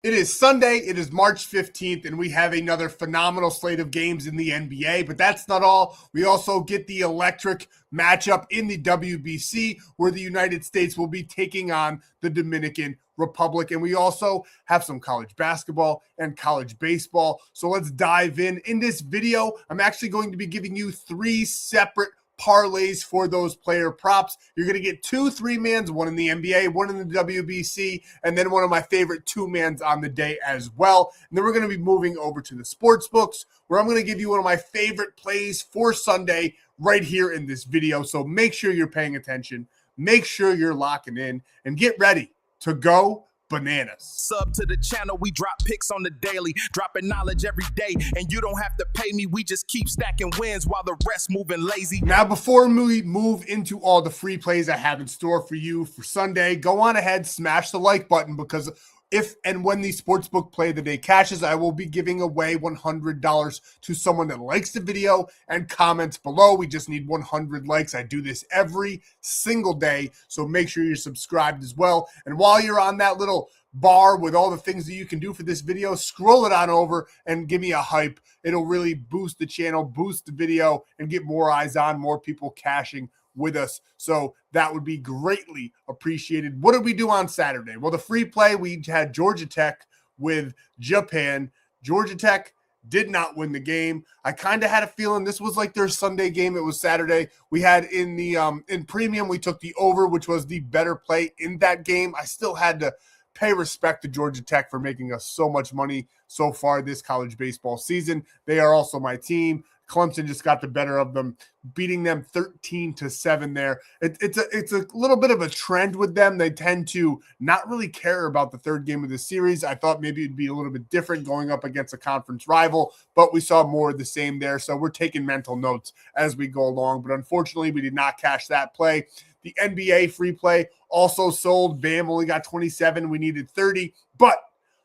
It is Sunday, it is March 15th, and we have another phenomenal slate of games in the NBA. But that's not all. We also get the electric matchup in the WBC, where the United States will be taking on the Dominican Republic. And we also have some college basketball and college baseball. So let's dive in. In this video, I'm actually going to be giving you 3 separate parlays for those player props. You're going to get 2 3-mans, one in the NBA, one in the WBC, and then one of my favorite 2-mans on the day as well. And then we're going to be moving over to the sports books, where I'm going to give you one of my favorite plays for Sunday right here in this video. So make sure you're paying attention, make sure you're locking in, and get ready to go bananas. Sub to the channel, we drop picks on the daily, dropping knowledge every day, and you don't have to pay me, we just keep stacking wins while the rest moving lazy. Now, before we move into all the free plays I have in store for you for Sunday, go on ahead, smash the like button, because if and when the sportsbook play of the day cashes, I will be giving away $100 to someone that likes the video and comments below. We just need 100 likes. I do this every single day, so make sure you're subscribed as well. And while you're on that little bar with all the things that you can do for this video, scroll it on over and give me a hype. It'll really boost the channel, boost the video, and get more eyes on, more people cashing with us. So that would be greatly appreciated. What did we do on Saturday? Well, the free play, we had Georgia Tech with Japan. Georgia Tech did not win the game. I kind of had a feeling this was like their Sunday game. It was Saturday. We had in the in premium, we took the over, which was the better play in that game. I still had to pay respect to Georgia Tech for making us so much money so far this college baseball season. They are also my team. Clemson just got the better of them, beating them 13-7 there. It's a little bit of a trend with them. They tend to not really care about the third game of the series. I thought maybe it'd be a little bit different going up against a conference rival, but we saw more of the same there. So we're taking mental notes as we go along. But unfortunately, we did not cash that play. The NBA free play also sold. Bam only got 27. We needed 30. But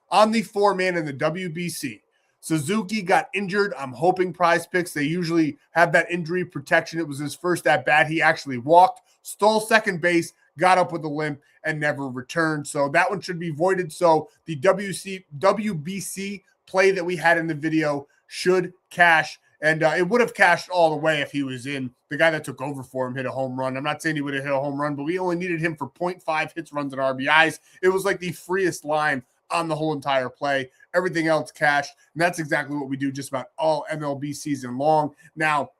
on the 4-man in the WBC, Suzuki got injured. I'm hoping Prizepicks, they usually have that injury protection. It was his first at bat. He actually walked, stole second base, got up with a limp, and never returned. So that one should be voided. So the WBC play that we had in the video should cash. And it would have cashed all the way if he was in. The guy that took over for him hit a home run. I'm not saying he would have hit a home run, but we only needed him for 0.5 hits, runs, and RBIs. It was like the freest line on the whole entire play. Everything else cashed, and that's exactly what we do just about all MLB season long. Now,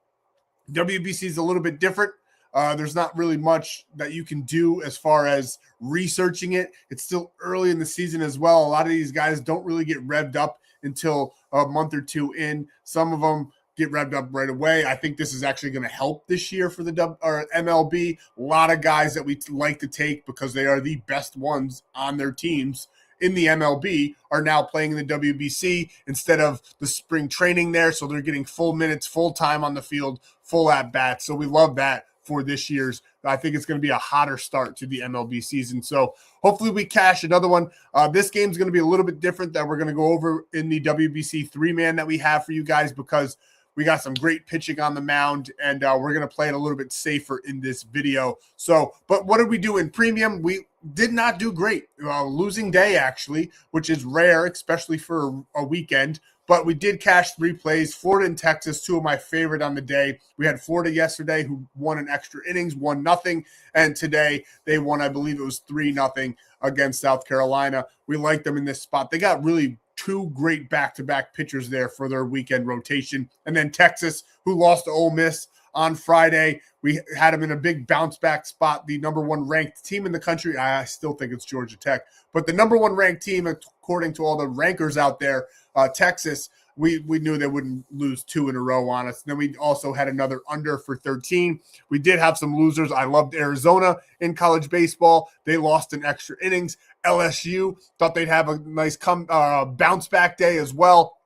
WBC is a little bit different. There's not really much that you can do as far as researching it. It's still early in the season as well. A lot of these guys don't really get revved up until a month or two in. Some of them get revved up right away. I think this is actually going to help this year for the MLB. A lot of guys that we like to take because they are the best ones on their teams in the MLB are now playing in the WBC instead of the spring training there. So they're getting full minutes, full time on the field, full at bats. So we love that for this year's. I think it's going to be a hotter start to the MLB season. So hopefully we cash another one. This game's going to be a little bit different that we're going to go over in the WBC 3-man that we have for you guys, because we got some great pitching on the mound, and we're going to play it a little bit safer in this video. So, but what did we do in premium? We did not do great. Losing day, actually, which is rare, especially for a weekend. But we did cash 3 plays. Florida and Texas, 2 of my favorite on the day. We had Florida yesterday, who won in extra innings, 1-0. And today they won, I believe it was 3-0 against South Carolina. We like them in this spot. They got really 2 great back-to-back pitchers there for their weekend rotation. And then Texas, who lost to Ole Miss on Friday, we had them in a big bounce-back spot. The number 1 ranked team in the country, I still think it's Georgia Tech, but the number 1 ranked team, according to all the rankers out there, Texas, we knew they wouldn't lose 2 in a row on us. And then we also had another under for 13. We did have some losers. I loved Arizona in college baseball. They lost in extra innings. LSU, thought they'd have a nice bounce back day as well.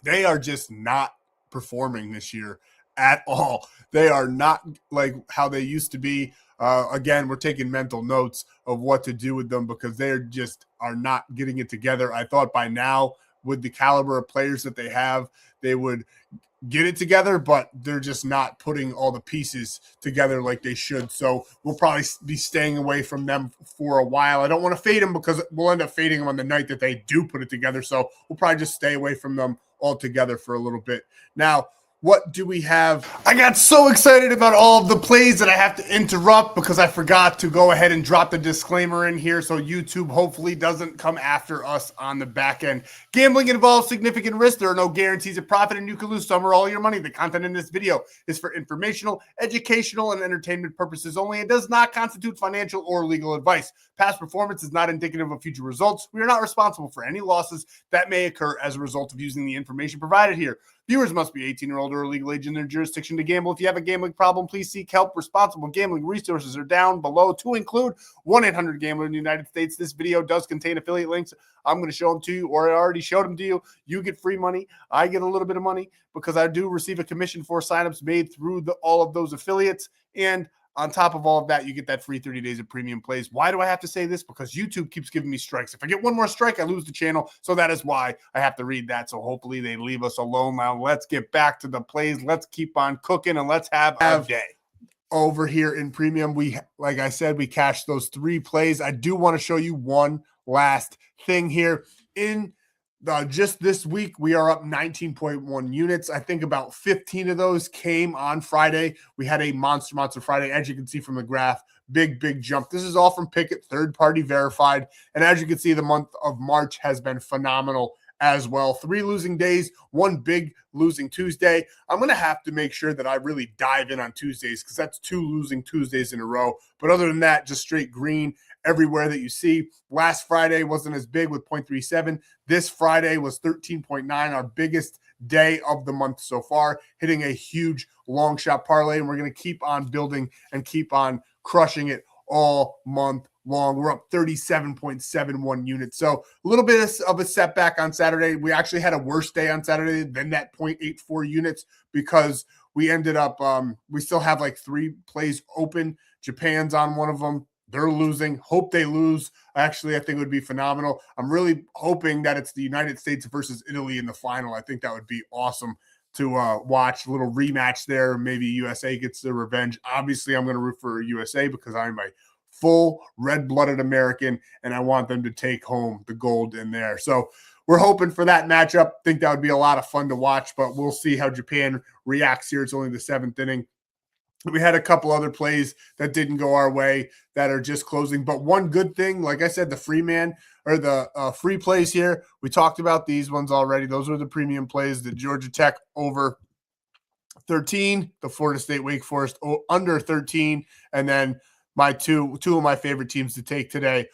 They are just not performing this year at all. They are not like how they used to be. Again, we're taking mental notes of what to do with them because they are not getting it together. I thought by now, with the caliber of players that they have, they would get it together, but they're just not putting all the pieces together like they should. So we'll probably be staying away from them for a while. I don't want to fade them because we'll end up fading them on the night that they do put it together. So we'll probably just stay away from them altogether for a little bit. Now, what do we have? I got so excited about all of the plays that I have to interrupt because I forgot to go ahead and drop the disclaimer in here so YouTube hopefully doesn't come after us on the back end. Gambling involves significant risk. There are no guarantees of profit, and you can lose some or all your money. The content in this video is for informational, educational, and entertainment purposes only. It does not constitute financial or legal advice. Past performance is not indicative of future results. We are not responsible for any losses that may occur as a result of using the information provided here. Viewers must be 18 or older or legal age in their jurisdiction to gamble. If you have a gambling problem, please seek help. Responsible gambling resources are down below, to include 1-800-GAMBLER in the United States. This video does contain affiliate links. I'm going to show them to you, or I already showed them to you. You get free money. I get a little bit of money because I do receive a commission for signups made through all of those affiliates. And on top of all of that, you get that free 30 days of premium plays. Why do I have to say this? Because YouTube keeps giving me strikes. If I get one more strike, I lose the channel. So that is why I have to read that. So hopefully they leave us alone. Now let's get back to the plays. Let's keep on cooking and let's have a day. Over here in premium, like I said, we cashed those 3 plays. I do want to show you one last thing here. In just this week, we are up 19.1 units. I think about 15 of those came on Friday. We had a monster Friday, as you can see from the graph. Big jump. This is all from Pickett, third-party verified. And as you can see, the month of March has been phenomenal as well. 3 losing days, 1 big losing Tuesday. I'm going to have to make sure that I really dive in on Tuesdays because that's 2 losing Tuesdays in a row. But other than that, just straight green everywhere that you see. Last Friday wasn't as big with 0.37. This Friday was 13.9, our biggest day of the month so far, hitting a huge long shot parlay. And we're going to keep on building and keep on crushing it all month long. We're up 37.71 units. So a little bit of a setback on Saturday. We actually had a worse day on Saturday than that 0.84 units because we ended up, we still have like 3 plays open. Japan's on one of them. They're losing. Hope they lose. Actually, I think it would be phenomenal. I'm really hoping that it's the United States versus Italy in the final. I think that would be awesome to watch. A little rematch there. Maybe USA gets their revenge. Obviously, I'm going to root for USA because I'm a full red-blooded American, and I want them to take home the gold in there. So we're hoping for that matchup. Think that would be a lot of fun to watch, but we'll see how Japan reacts here. It's only the 7th inning. We had a couple other plays that didn't go our way that are just closing. But one good thing, like I said, the free man or the free plays here, we talked about these ones already. Those are the premium plays, the Georgia Tech over 13, the Florida State Wake Forest under 13, and then my two of my favorite teams to take today,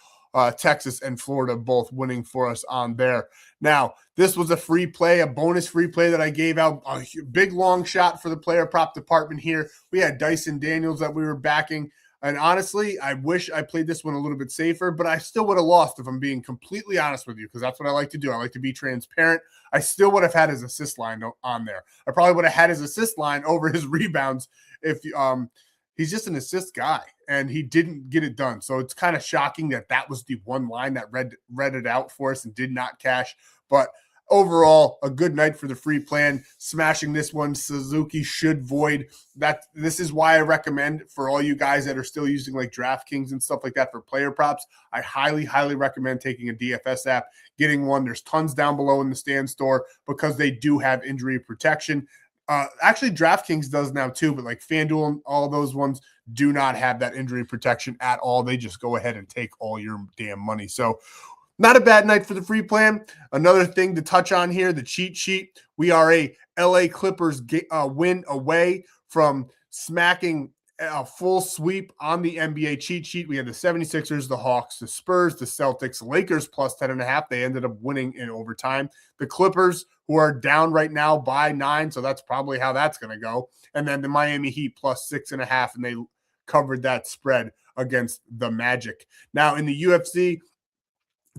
Texas and Florida, both winning for us on there. Now, this was a free play, a bonus free play that I gave out, a big long shot for the player prop department here. We had Dyson Daniels that we were backing. And honestly, I wish I played this one a little bit safer, but I still would have lost if I'm being completely honest with you, because that's what I like to do. I like to be transparent. I still would have had his assist line on there. I probably would have had his assist line over his rebounds if he's just an assist guy, and he didn't get it done. So it's kind of shocking that that was the one line that read it out for us and did not cash. But overall, a good night for the free plan. Smashing this one, Suzuki should void. This is why I recommend for all you guys that are still using like DraftKings and stuff like that for player props, I highly recommend taking a DFS app, getting one. There's tons down below in the Stan.store because they do have injury protection. Actually, DraftKings does now too, but like FanDuel and all those ones do not have that injury protection at all. They just go ahead and take all your damn money. So not a bad night for the free plan. Another thing to touch on here, the cheat sheet. We are a LA Clippers win away from smacking a full sweep on the NBA cheat sheet. We had the 76ers, the Hawks, the Spurs, the Celtics, Lakers plus 10.5. They ended up winning in overtime. The Clippers, who are down right now by 9, so that's probably how that's going to go. And then the Miami Heat plus 6.5, and they covered that spread against the Magic. Now in the UFC,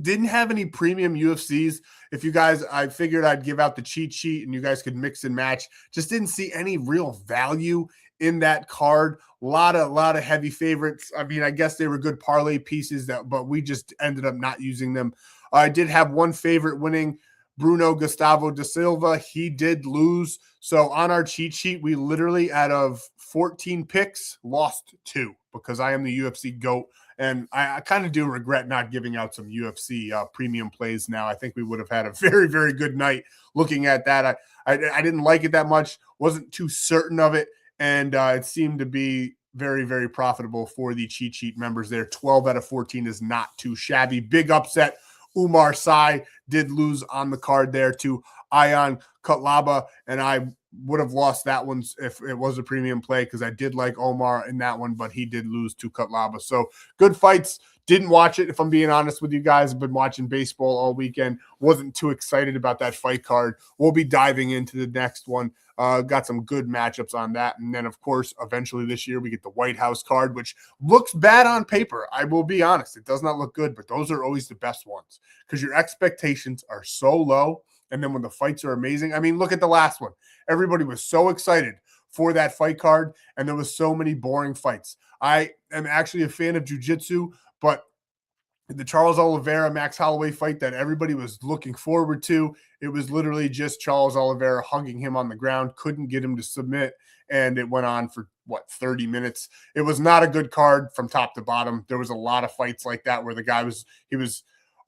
didn't have any premium UFCs. If you guys, I figured I'd give out the cheat sheet and you guys could mix and match. Just didn't see any real value in that card. A lot of heavy favorites. I mean, I guess they were good parlay pieces but we just ended up not using them. I did have one favorite winning, Bruno Gustavo da Silva. He did lose. So on our cheat sheet, we literally, out of 14 picks, lost 2 because I am the UFC GOAT. And I kind of do regret not giving out some UFC premium plays now. I think we would have had a very, very good night looking at that. I didn't like it that much, wasn't too certain of it. And it seemed to be very, very profitable for the cheat sheet members there. 12 out of 14 is not too shabby. Big upset. Umar Sy did lose on the card there to Ion Kutlaba, and I would have lost that one if it was a premium play because I did like Omar in that one, but he did lose to Kutlaba. So good fights. Didn't watch it, if I'm being honest with you guys. I've been watching baseball all weekend. Wasn't too excited about that fight card. We'll be diving into the next one. Got some good matchups on that. And then, of course, eventually this year we get the White House card, which looks bad on paper. I will be honest. It does not look good, but those are always the best ones because your expectations are so low. And then when the fights are amazing, I mean, look at the last one. Everybody was so excited for that fight card, and there was so many boring fights. I am actually a fan of jiu-jitsu, but the Charles Oliveira Max Holloway fight that everybody was looking forward to, it was literally just Charles Oliveira hugging him on the ground, couldn't get him to submit, and it went on for 30 minutes. It was not a good card from top to bottom. There was a lot of fights like that where the guy was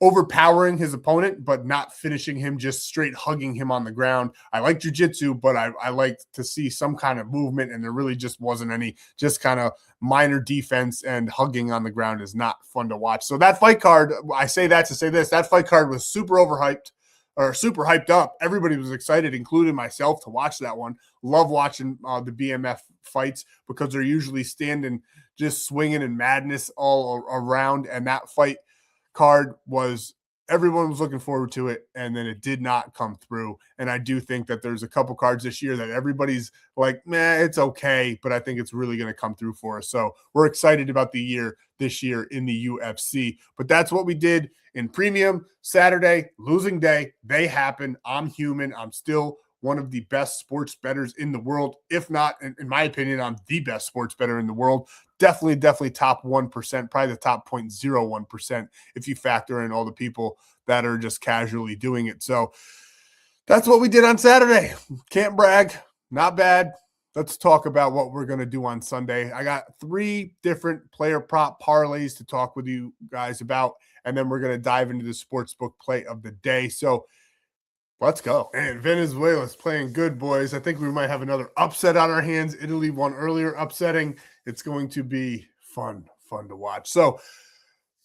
overpowering his opponent, but not finishing him, just straight hugging him on the ground. I like jiu-jitsu, but I like to see some kind of movement, and there really just wasn't any, just kind of minor defense, and hugging on the ground is not fun to watch. So that fight card, I say that to say this, that fight card was super overhyped, or super hyped up. Everybody was excited, including myself, to watch that one. Love watching the BMF fights because they're usually standing, just swinging and madness all around, and that fight card was, everyone was looking forward to it, and then it did not come through. And I do think that there's a couple cards this year that everybody's like, meh, it's okay, but I think it's really going to come through for us. So we're excited about the year this year in the UFC. But that's what we did in premium. Saturday, losing day, they happen. I'm human. I'm still one of the best sports bettors in the world. If not, in my opinion, I'm the best sports bettor in the world. Definitely top 1%, probably the top 0.01% if you factor in all the people that are just casually doing it. So that's what we did on Saturday. Can't brag. Not bad. Let's talk about what we're going to do on Sunday. I got 3 different player prop parlays to talk with you guys about, and then we're going to dive into the sportsbook play of the day. So let's go. And Venezuela's playing good, boys. I think we might have another upset on our hands. Italy won earlier, upsetting. It's going to be fun to watch. So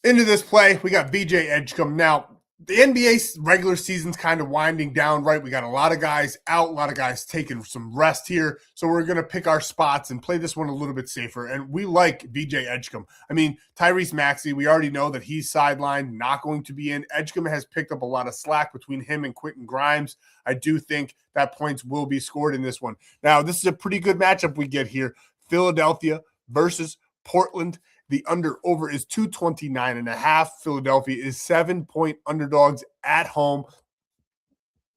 into this play, we got BJ Edgecombe. Now, the NBA regular season's kind of winding down, right? We got a lot of guys out, a lot of guys taking some rest here. So we're going to pick our spots and play this one a little bit safer. And we like BJ Edgecombe. I mean, Tyrese Maxey, we already know that he's sidelined, not going to be in. Edgecombe has picked up a lot of slack between him and Quentin Grimes. I do think that points will be scored in this one. Now, this is a pretty good matchup we get here. Philadelphia versus Portland. The under-over is 229.5. Philadelphia is 7-point underdogs at home,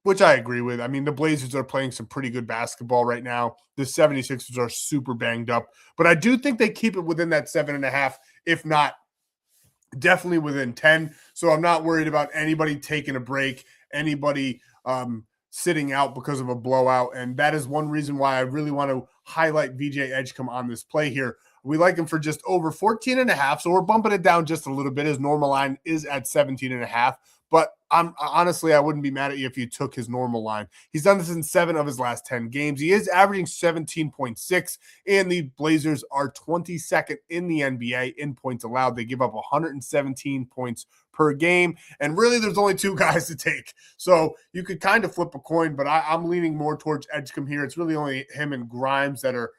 which I agree with. I mean, the Blazers are playing some pretty good basketball right now. The 76ers are super banged up. But I do think they keep it within that 7.5, if not definitely within 10. So I'm not worried about anybody taking a break, anybody sitting out because of a blowout. And that is one reason why I really want to highlight VJ Edgecombe on this play here. We like him for just over 14.5, so we're bumping it down just a little bit. His normal line is at 17.5, but honestly, I wouldn't be mad at you if you took his normal line. He's done this in 7 of his last 10 games. He is averaging 17.6, and the Blazers are 22nd in the NBA in points allowed. They give up 117 points per game, and really there's only 2 guys to take. So you could kind of flip a coin, but I'm leaning more towards Edgecombe here. It's really only him and Grimes that are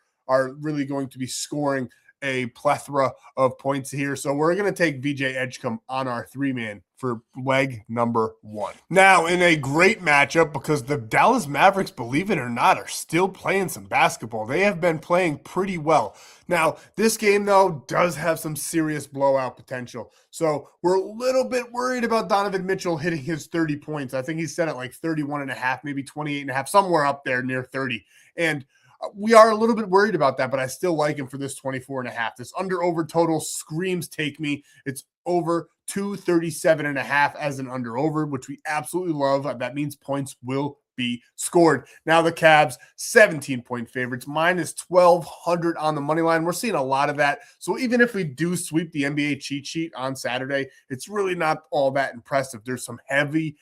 really going to be scoring a plethora of points here. So we're going to take VJ Edgecombe on our 3-man for leg number 1. Now, in a great matchup, because the Dallas Mavericks, believe it or not, are still playing some basketball. They have been playing pretty well. Now, this game, though, does have some serious blowout potential. So we're a little bit worried about Donovan Mitchell hitting his 30 points. I think he's set at like 31.5, maybe 28.5, somewhere up there near 30. And we are a little bit worried about that, but I still like him for this 24.5. This under-over total screams take me. It's over 237.5 as an under over, which we absolutely love. That means points will be scored. Now the Cavs, 17-point favorites, minus 1,200 on the money line. We're seeing a lot of that. So even if we do sweep the NBA cheat sheet on Saturday, it's really not all that impressive. There's some heavy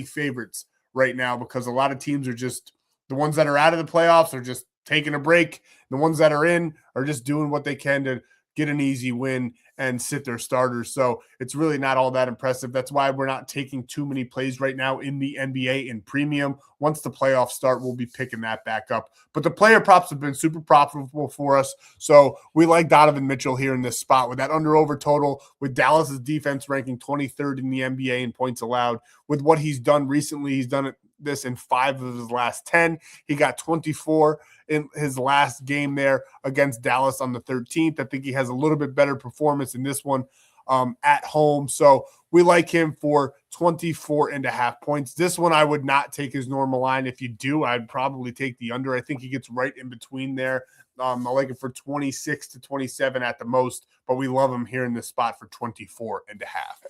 favorites right now because a lot of teams are just, the ones that are out of the playoffs are just taking a break. The ones that are in are just doing what they can to get an easy win and sit their starters. So it's really not all that impressive. That's why we're not taking too many plays right now in the NBA in premium. Once the playoffs start, we'll be picking that back up. But the player props have been super profitable for us. So we like Donovan Mitchell here in this spot with that under-over total, with Dallas's defense ranking 23rd in the NBA in points allowed. With what he's done recently, he's done this in 5 of his last 10. He got 24 in his last game there against Dallas on the 13th. I think he has a little bit better performance in this one at home. So we like him for 24.5 points. This one I would not take his normal line. If you do, I'd probably take the under. I think he gets right in between there. I like it for 26 to 27 at the most, but we love him here in this spot for 24.5.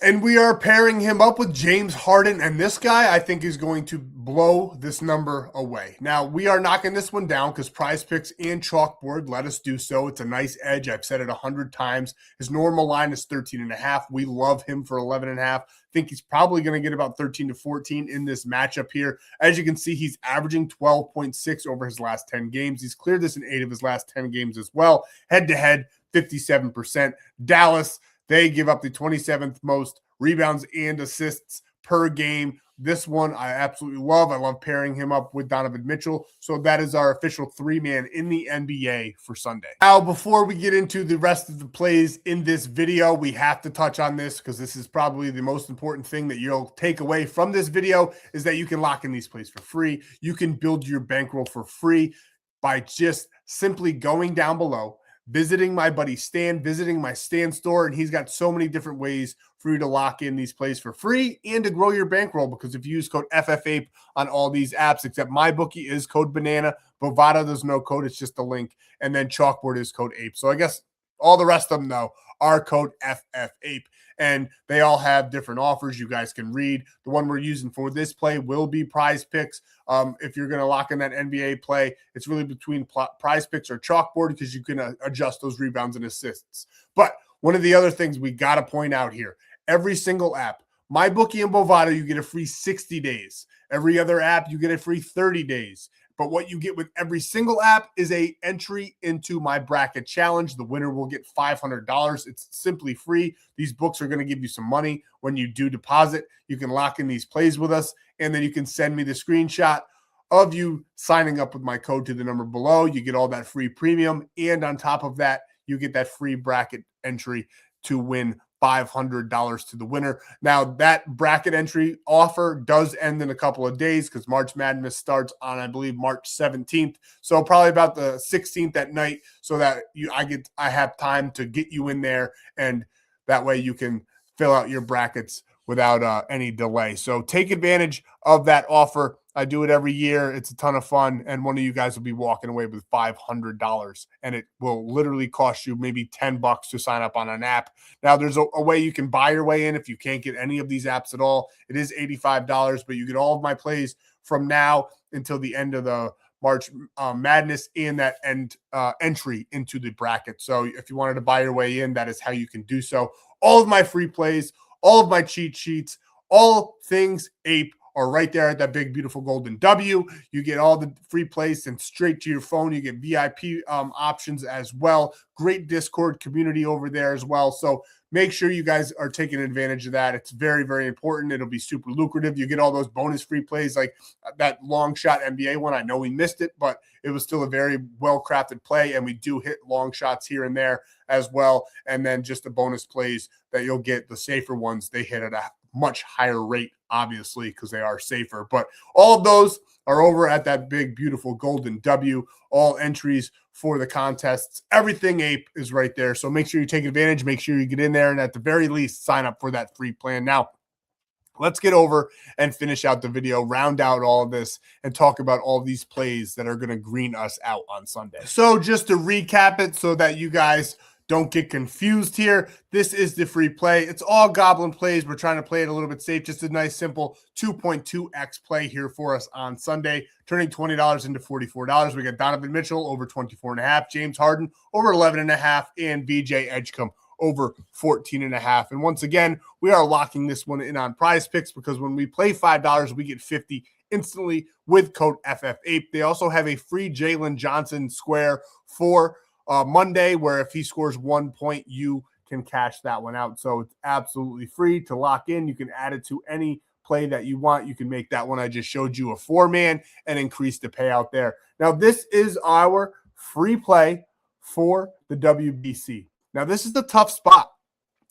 And we are pairing him up with James Harden, and this guy I think is going to blow this number away. Now, we are knocking this one down because Prizepicks and Chalkboard let us do so. It's a nice edge. I've said it 100 times. His normal line is 13.5. We love him for 11.5. Think he's probably going to get about 13 to 14 in this matchup here. As you can see, he's averaging 12.6 over his last 10 games. He's cleared this in 8 of his last 10 games as well. Head-to-head, 57%. Dallas, they give up the 27th most rebounds and assists per game. This one I absolutely love. I love pairing him up with Donovan Mitchell. So that is our official 3-man in the NBA for Sunday. Now, before we get into the rest of the plays in this video, we have to touch on this because this is probably the most important thing that you'll take away from this video is that you can lock in these plays for free. You can build your bankroll for free by just simply going down below, visiting my buddy Stan, visiting my Stan.store, and he's got so many different ways for you to lock in these plays for free and to grow your bankroll, because if you use code FFAPE on all these apps, except MyBookie is code banana, Bovada, there's no code, it's just a link, and then Chalkboard is code APE. So I guess all the rest of them, though, are code FFAPE, and they all have different offers you guys can read. The one we're using for this play will be Prizepicks. If you're going to lock in that NBA play, it's really between Prizepicks or Chalkboard because you can adjust those rebounds and assists. But one of the other things we got to point out here, every single app, MyBookie and Bovada, you get a free 60 days. Every other app, you get a free 30 days. But what you get with every single app is a entry into my bracket challenge. The winner will get $500. It's simply free. These books are going to give you some money when you do deposit. You can lock in these plays with us, and then you can send me the screenshot of you signing up with my code to the number below. You get all that free premium, and on top of that, you get that free bracket entry to win $500 to the winner. Now, that bracket entry offer does end in a couple of days because March Madness starts on, I believe, March 17th. So probably about the 16th at night, so that I have time to get you in there, and that way you can fill out your brackets without any delay. So take advantage of that offer. I do it every year. It's a ton of fun, and one of you guys will be walking away with $500, and it will literally cost you maybe $10 to sign up on an app. Now, there's a way you can buy your way in if you can't get any of these apps at all. It is $85, but you get all of my plays from now until the end of the March Madness and that entry into the bracket. So if you wanted to buy your way in, that is how you can do so. All of my free plays, all of my cheat sheets, all things ape are right there at that big, beautiful golden W. You get all the free plays and straight to your phone. You get VIP options as well. Great Discord community over there as well. So make sure you guys are taking advantage of that. It's very, very important. It'll be super lucrative. You get all those bonus free plays like that long shot NBA one. I know we missed it, but it was still a very well-crafted play, and we do hit long shots here and there as well. And then just the bonus plays that you'll get, the safer ones, they hit at a much higher rate, obviously, because they are safer. But all of those are over at that big, beautiful golden W. All entries for the contests, everything ape is right there. So make sure you take advantage. Make sure you get in there, and at the very least, sign up for that free plan. Now, let's get over and finish out the video, round out all of this, and talk about all these plays that are going to green us out on Sunday. So just to recap it so that you guys Don't get confused here. This is the free play. It's all goblin plays. We're trying to play it a little bit safe. Just a nice, simple 2.2x play here for us on Sunday, turning $20 into $44. We got Donovan Mitchell over 24.5, James Harden over 11.5, and VJ Edgecombe over 14.5. And once again, we are locking this one in on Prizepicks because when we play $5, we get 50 instantly with code FF8. They also have a free Jalen Johnson square for Monday, where if he scores 1 point, you can cash that one out. So it's absolutely free to lock in. You can add it to any play that you want. You can make that one I just showed you a 4-man and increase the payout there. Now, this is our free play for the WBC. Now, this is the tough spot.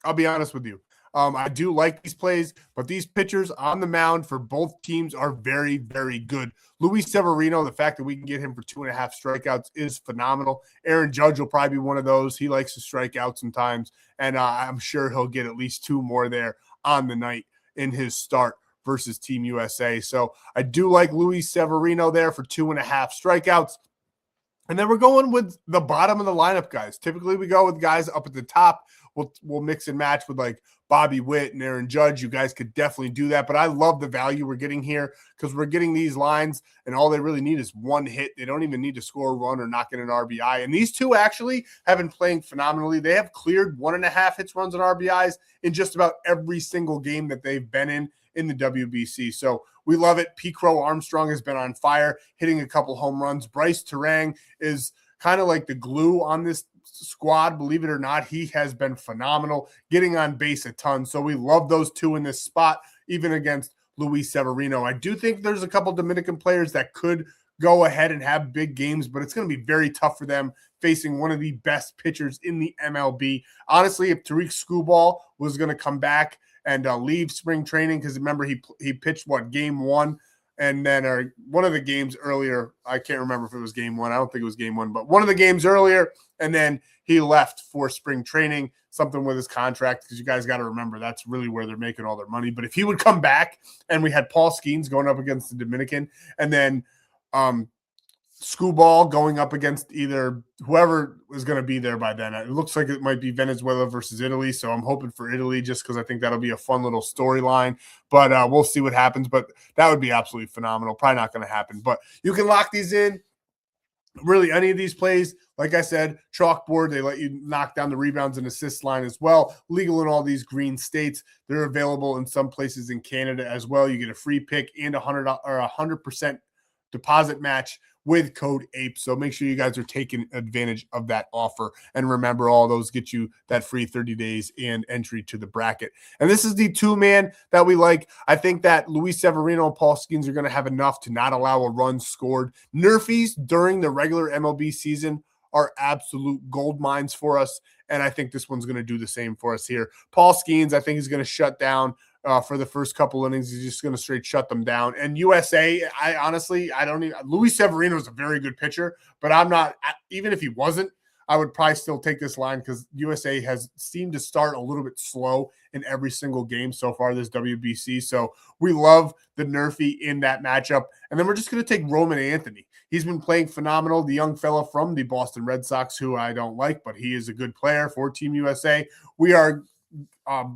I'll be honest with you. I do like these plays, but these pitchers on the mound for both teams are very, very good. Luis Severino, the fact that we can get him for 2.5 strikeouts is phenomenal. Aaron Judge will probably be one of those. He likes to strike out sometimes, and I'm sure he'll get at least 2 more there on the night in his start versus Team USA. So I do like Luis Severino there for 2.5 strikeouts. And then we're going with the bottom of the lineup guys. Typically, we go with guys up at the top. We'll mix and match with like Bobby Witt and Aaron Judge. You guys could definitely do that. But I love the value we're getting here because we're getting these lines, and all they really need is 1 hit. They don't even need to score a run or knock in an RBI. And these two actually have been playing phenomenally. They have cleared 1.5 hits, runs, and RBIs in just about every single game that they've been in the WBC. So we love it. P. Crow Armstrong has been on fire, hitting a couple home runs. Bryce Terang is kind of like the glue on this squad. Believe it or not, he has been phenomenal, getting on base a ton. So we love those two in this spot, even against Luis Severino. I do think there's a couple Dominican players that could go ahead and have big games, but it's going to be very tough for them facing one of the best pitchers in the MLB. Honestly, if Tariq Skubal was going to come back and leave spring training, because remember he pitched game 1, and then one of the games earlier. I can't remember if it was game 1. I don't think it was game 1, but one of the games earlier, and then he left for spring training, something with his contract, because you guys got to remember that's really where they're making all their money. But if he would come back, and we had Paul Skeens going up against the Dominican, and then Skubal going up against either whoever was going to be there by then. It looks like it might be Venezuela versus Italy, so I'm hoping for Italy just because I think that'll be a fun little storyline. But we'll see what happens. But that would be absolutely phenomenal. Probably not going to happen. But you can lock these in. Really, any of these plays, like I said, chalkboard, they let you knock down the rebounds and assist line as well. Legal in all these green states. They're available in some places in Canada as well. You get a free pick and a 100% deposit match with code APE. So make sure you guys are taking advantage of that offer. And remember, all those get you that free 30 days and entry to the bracket. And this is the 2-man that we like. I think that Luis Severino and Paul Skeens are going to have enough to not allow a run scored. Nerfies during the regular MLB season are absolute gold mines for us. And I think this one's going to do the same for us here. Paul Skeens, I think he's going to shut down for the first couple innings. He's just going to straight shut them down. And USA, I don't even – Luis Severino is a very good pitcher, but I'm not – even if he wasn't, I would probably still take this line because USA has seemed to start a little bit slow in every single game so far this WBC. So we love the Nerfy in that matchup. And then we're just going to take Roman Anthony. He's been playing phenomenal, the young fella from the Boston Red Sox, who I don't like, but he is a good player for Team USA. We are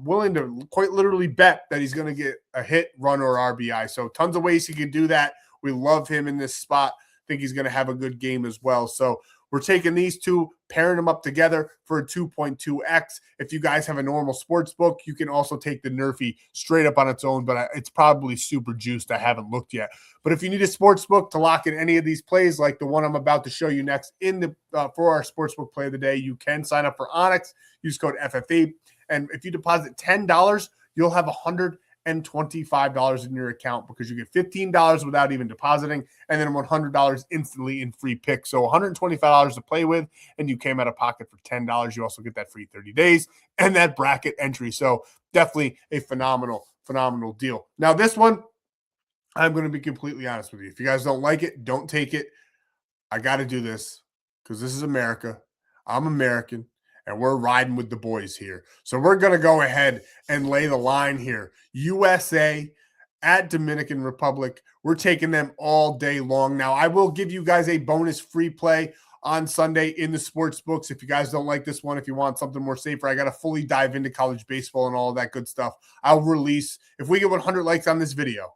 willing to quite literally bet that he's going to get a hit, run, or RBI. So tons of ways he can do that. We love him in this spot. Think he's going to have a good game as well. So we're taking these two, pairing them up together for a 2.2x. If you guys have a normal sports book, you can also take the Nerfy straight up on its own, but it's probably super juiced. I haven't looked yet. But if you need a sports book to lock in any of these plays, like the one I'm about to show you next in the for our sportsbook play of the day, you can sign up for Onyx. Use code FFA. And if you deposit $10, you'll have $125 in your account because you get $15 without even depositing, and then $100 instantly in free picks. So $125 to play with, and you came out of pocket for $10. You also get that free 30 days and that bracket entry. So definitely a phenomenal deal. Now this one, I'm going to be completely honest with you. If you guys don't like it, don't take it. I got to do this because this is America. I'm American. And we're riding with the boys here. So we're going to go ahead and lay the line here. USA at Dominican Republic. We're taking them all day long. Now, I will give you guys a bonus free play on Sunday in the sports books. If you guys don't like this one, if you want something more safer, I got to fully dive into college baseball and all of that good stuff. I'll release, if we get 100 likes on this video,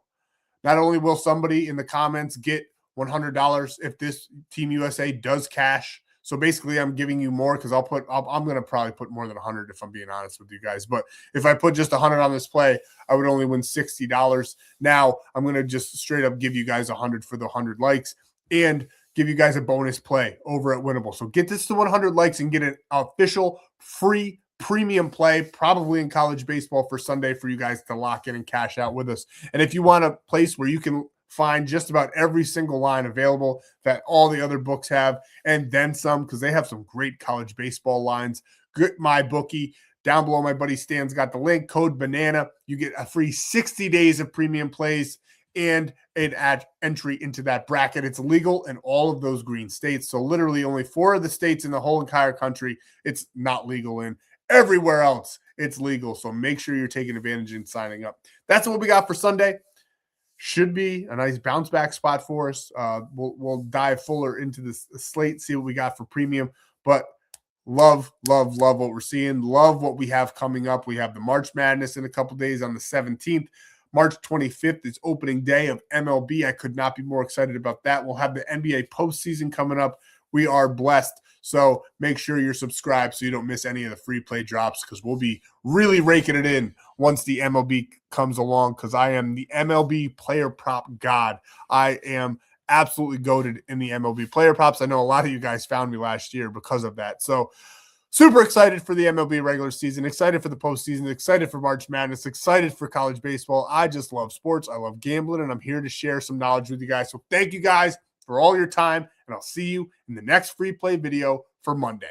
not only will somebody in the comments get $100 if this Team USA does cash. So basically I'm giving you more because I'm going to probably put more than 100 if I'm being honest with you guys. But if I put just 100 on this play, I would only win $60. Now I'm going to just straight up give you guys 100 for the 100 likes and give you guys a bonus play over at Winnable. So get this to 100 likes and get an official free premium play, probably in college baseball for Sunday for you guys to lock in and cash out with us. And if you want a place where you can find just about every single line available that all the other books have, and then some, because they have some great college baseball lines, get my bookie. Down below, my buddy Stan's got the link, code BANANA. You get a free 60 days of premium plays and an entry into that bracket. It's legal in all of those green states. So literally only 4 of the states in the whole entire country it's not legal in. Everywhere else, it's legal. So make sure you're taking advantage and signing up. That's what we got for Sunday. Should be a nice bounce back spot for us. We'll dive fuller into this slate, see what we got for premium. But love what we're seeing. Love what we have coming up. We have the March Madness in a couple days on the 17th. March 25th is opening day of MLB. I could not be more excited about that. We'll have the NBA postseason coming up. We are blessed. So make sure you're subscribed so you don't miss any of the free play drops because we'll be really raking it in once the MLB comes along because I am the MLB player prop god. I am absolutely goated in the MLB player props. I know a lot of you guys found me last year because of that. So super excited for the MLB regular season, excited for the postseason, excited for March Madness, excited for college baseball. I just love sports. I love gambling, and I'm here to share some knowledge with you guys. So thank you guys for all your time, and I'll see you in the next free play video for Monday.